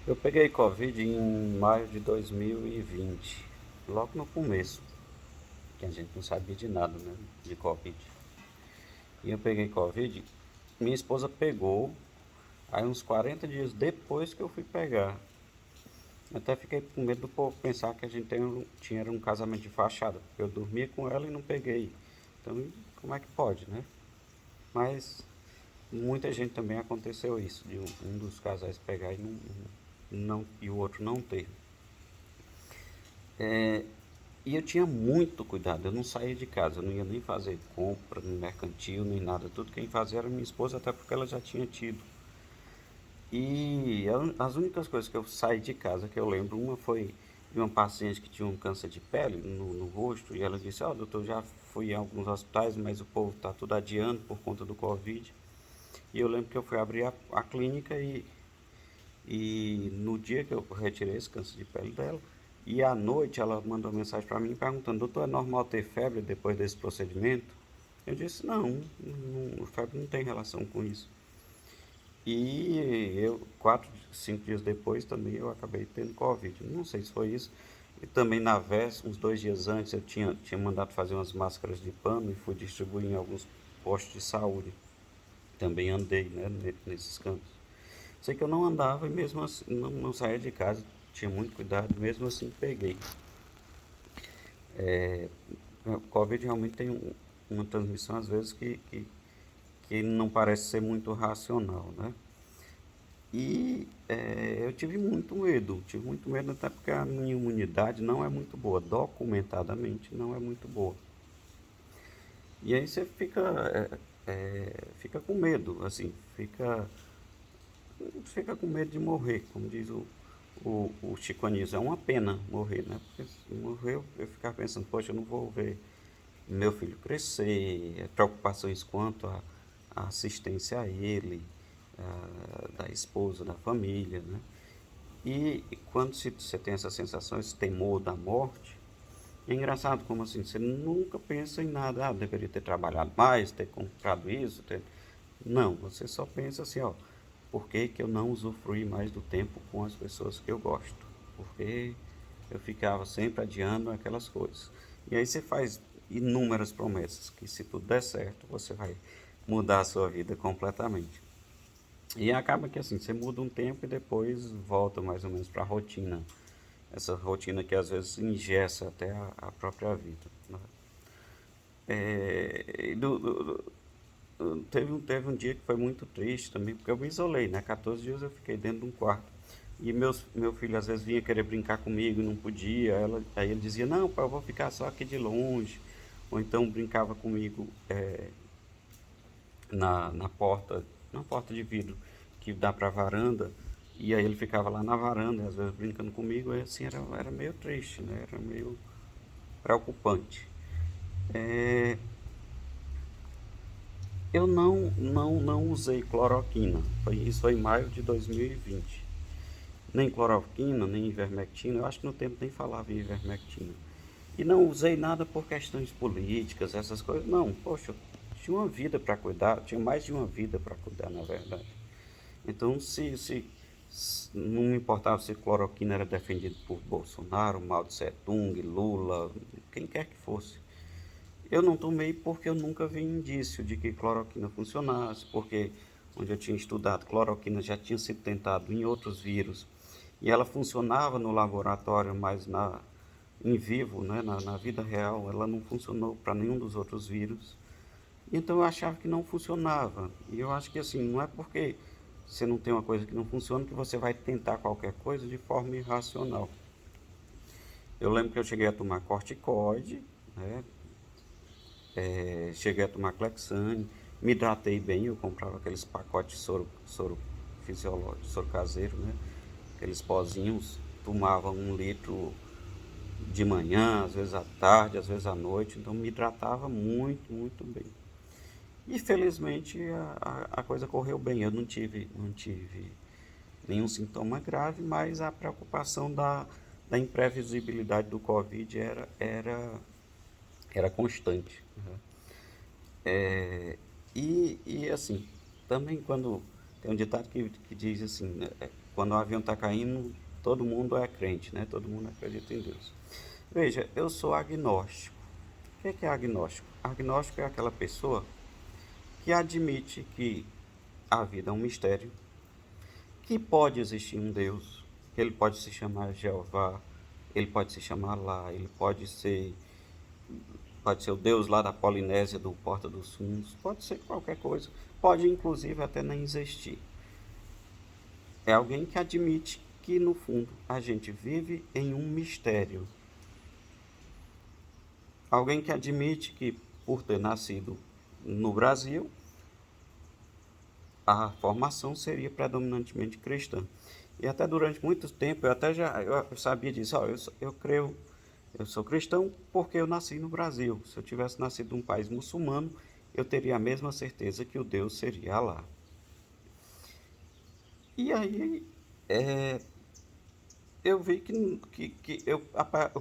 Eu peguei Covid em maio de 2020, logo no começo, que a gente não sabia de nada, né, de Covid. E eu peguei Covid, minha esposa pegou, aí uns 40 dias depois que eu fui pegar. Até fiquei com medo do povo pensar que a gente tinha um casamento de fachada, porque eu dormia com ela e não peguei. Então, como é que pode, né? Mas muita gente também aconteceu isso, de um dos casais pegar e, e o outro não ter. É, e eu tinha muito cuidado, eu não saía de casa, eu não ia nem fazer compra no mercantil, nem nada. Tudo quem fazia era minha esposa, até porque ela já tinha tido. E as únicas coisas que eu saí de casa que eu lembro, uma foi de uma paciente que tinha um câncer de pele no rosto, e ela disse, ó, doutor, já fui em alguns hospitais, mas o povo está tudo adiando por conta do Covid. E eu lembro que eu fui abrir a clínica e no dia que eu retirei esse câncer de pele dela, e à noite ela mandou uma mensagem para mim perguntando, doutor, é normal ter febre depois desse procedimento? Eu disse, não, febre não tem relação com isso. E eu, 4, 5 dias depois também eu acabei tendo Covid. Não sei se foi isso. E também na véspera, uns 2 dias antes, eu tinha mandado fazer umas máscaras de pano e fui distribuir em alguns postos de saúde. Também andei, né, nesses cantos. Sei que eu não andava e mesmo assim não saía de casa, tinha muito cuidado, mesmo assim peguei. O Covid realmente tem uma transmissão às vezes que não parece ser muito racional, né? E eu tive muito medo até porque a minha imunidade não é muito boa, documentadamente não é muito boa. E aí você fica com medo, assim, fica com medo de morrer, como diz o Chico Anísio, é uma pena morrer, né? Porque se morrer eu ficar pensando, poxa, eu não vou ver meu filho crescer, preocupações quanto à assistência a ele, da esposa, da família, né? E quando você tem essa sensação, esse temor da morte, é engraçado como assim, você nunca pensa em nada, ah, deveria ter trabalhado mais, ter comprado isso, ter... Não, você só pensa assim, ó, por que que eu não usufruí mais do tempo com as pessoas que eu gosto? Porque eu ficava sempre adiando aquelas coisas. E aí você faz inúmeras promessas, que se tudo der certo, você vai mudar a sua vida completamente. E acaba que assim, você muda um tempo e depois volta mais ou menos para a rotina. Essa rotina que às vezes engessa até a própria vida, né? É, teve um dia que foi muito triste também, porque eu me isolei, né? 14 dias eu fiquei dentro de um quarto. E meu filho às vezes vinha querer brincar comigo e não podia. Aí ele dizia, não, pai, eu vou ficar só aqui de longe. Ou então brincava comigo na porta de vidro que dá para a varanda. E aí ele ficava lá na varanda, às vezes brincando comigo, e assim era meio triste, né? Era meio preocupante. É, eu não usei cloroquina, isso foi em maio de 2020. Nem cloroquina, nem ivermectina, eu acho que no tempo nem falava em ivermectina. E não usei nada por questões políticas, essas coisas, não, poxa, eu tinha uma vida para cuidar, tinha mais de uma vida para cuidar, na verdade. Então, se não me importava se cloroquina era defendido por Bolsonaro, Mao Tse Tung, Lula, quem quer que fosse. Eu não tomei porque eu nunca vi indício de que cloroquina funcionasse, porque onde eu tinha estudado, cloroquina já tinha sido tentado em outros vírus e ela funcionava no laboratório, mas em vivo, né, na vida real, ela não funcionou para nenhum dos outros vírus. Então eu achava que não funcionava. E eu acho que assim, não é porque você não tem uma coisa que não funciona que você vai tentar qualquer coisa de forma irracional. Eu lembro que eu cheguei a tomar corticoide, né? Cheguei a tomar Clexane, me hidratei bem, eu comprava aqueles pacotes de soro fisiológico, soro caseiro, né? Aqueles pozinhos, tomava 1 litro de manhã, às vezes à tarde, às vezes à noite, então me hidratava muito, muito bem. E felizmente a coisa correu bem, eu não tive nenhum sintoma grave, mas a preocupação da imprevisibilidade do Covid era constante, né? E assim, também quando tem um ditado que diz assim, né, quando o avião está caindo, todo mundo é crente, né? Todo mundo acredita em Deus. Veja, eu sou agnóstico. O que é agnóstico? Agnóstico é aquela pessoa que admite que a vida é um mistério, que pode existir um Deus, que ele pode se chamar Jeová, ele pode se chamar Lá, ele pode ser o Deus lá da Polinésia, do Porta dos Fundos, pode ser qualquer coisa, pode inclusive até nem existir. É alguém que admite que no fundo a gente vive em um mistério. Alguém que admite que por ter nascido no Brasil, a formação seria predominantemente cristã. E até durante muito tempo eu sabia disso. Eu creio, eu sou cristão porque eu nasci no Brasil. Se eu tivesse nascido num país muçulmano, eu teria a mesma certeza que o Deus seria Alá. E aí eu vi que eu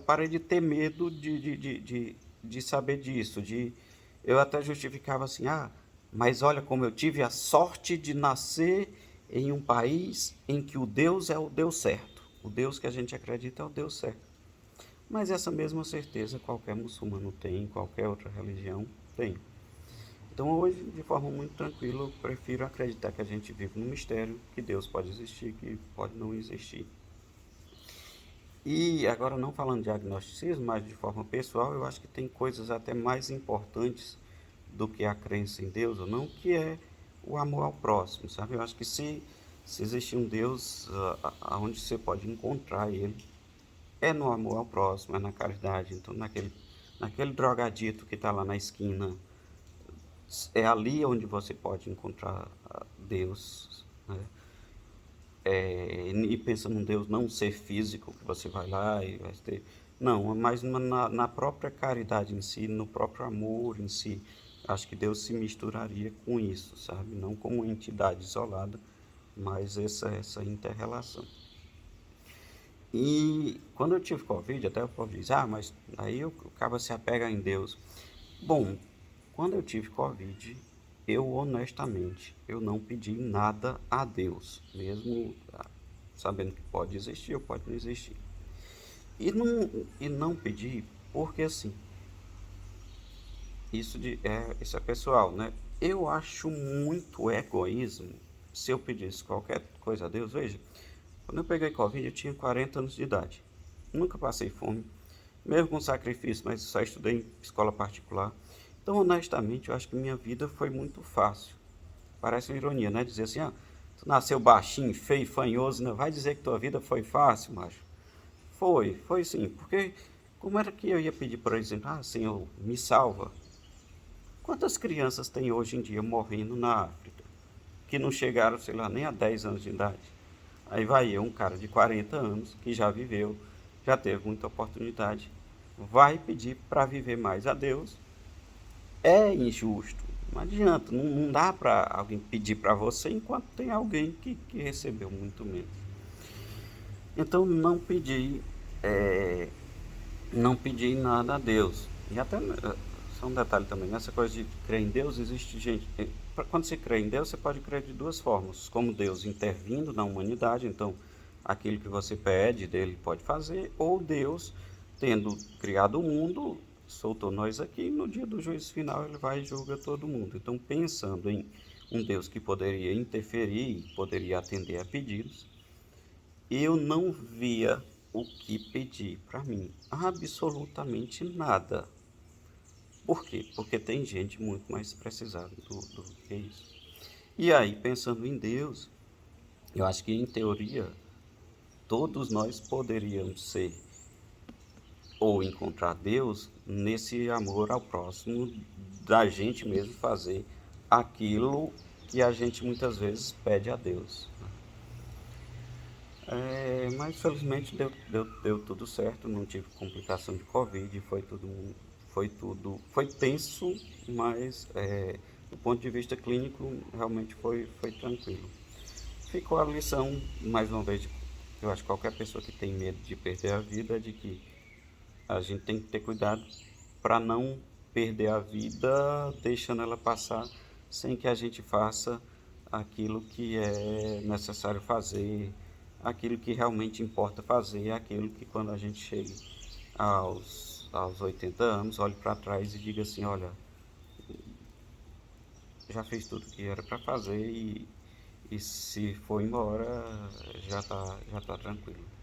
parei de ter medo de saber disso. Eu até justificava assim, mas olha como eu tive a sorte de nascer em um país em que o Deus é o Deus certo. O Deus que a gente acredita é o Deus certo. Mas essa mesma certeza qualquer muçulmano tem, qualquer outra religião tem. Então hoje, de forma muito tranquila, eu prefiro acreditar que a gente vive num mistério, que Deus pode existir, que pode não existir. E agora não falando de agnosticismo, mas de forma pessoal, eu acho que tem coisas até mais importantes do que a crença em Deus ou não, que é o amor ao próximo, sabe? Eu acho que se existe um Deus onde você pode encontrar ele, é no amor ao próximo, é na caridade. Então, naquele drogadito que está lá na esquina, é ali onde você pode encontrar Deus, né? E pensa num Deus não ser físico, que você vai lá e vai ter. Não, mas na própria caridade em si, no próprio amor em si. Acho que Deus se misturaria com isso, sabe? Não como uma entidade isolada, mas essa inter-relação. E quando eu tive Covid, até o povo diz, mas aí o cara se apega em Deus. Bom, quando eu tive Covid, eu honestamente, eu não pedi nada a Deus, mesmo sabendo que pode existir ou pode não existir. E não pedi porque assim, isso é pessoal, né? Eu acho muito egoísmo se eu pedisse qualquer coisa a Deus. Veja, quando eu peguei Covid, eu tinha 40 anos de idade. Nunca passei fome, mesmo com sacrifício, mas só estudei em escola particular. Então, honestamente, eu acho que minha vida foi muito fácil. Parece uma ironia, né? Dizer assim, tu nasceu baixinho, feio, fanhoso, né? Vai dizer que tua vida foi fácil, macho. Foi sim. Porque como era que eu ia pedir, por exemplo, Senhor, me salva? Quantas crianças tem hoje em dia morrendo na África? Que não chegaram, sei lá, nem a 10 anos de idade. Aí vai eu, um cara de 40 anos, que já viveu, já teve muita oportunidade, vai pedir para viver mais a Deus. É injusto. Não adianta, não dá para alguém pedir para você enquanto tem alguém que recebeu muito menos. Então não pedi nada a Deus. E até só um detalhe também, nessa coisa de crer em Deus, existe gente. Quando você crê em Deus, você pode crer de duas formas. Como Deus intervindo na humanidade, então aquilo que você pede dele pode fazer, ou Deus, tendo criado o mundo, soltou nós aqui, e no dia do juízo final ele vai e julga todo mundo. Então, pensando em um Deus que poderia interferir, poderia atender a pedidos, eu não via o que pedir para mim. Absolutamente nada. Por quê? Porque tem gente muito mais precisada do que isso. E aí, pensando em Deus, eu acho que em teoria todos nós poderíamos ser ou encontrar Deus nesse amor ao próximo, da gente mesmo fazer aquilo que a gente muitas vezes pede a Deus. Mas felizmente deu tudo certo, não tive complicação de Covid, foi tenso, mas do ponto de vista clínico realmente foi tranquilo. Ficou a lição, mais uma vez, eu acho que qualquer pessoa que tem medo de perder a vida é de que a gente tem que ter cuidado para não perder a vida deixando ela passar sem que a gente faça aquilo que é necessário fazer, aquilo que realmente importa fazer, é aquilo que quando a gente chega aos 80 anos, olhe para trás e diga assim, olha, já fez tudo que era para fazer e se for embora, já tá tranquilo.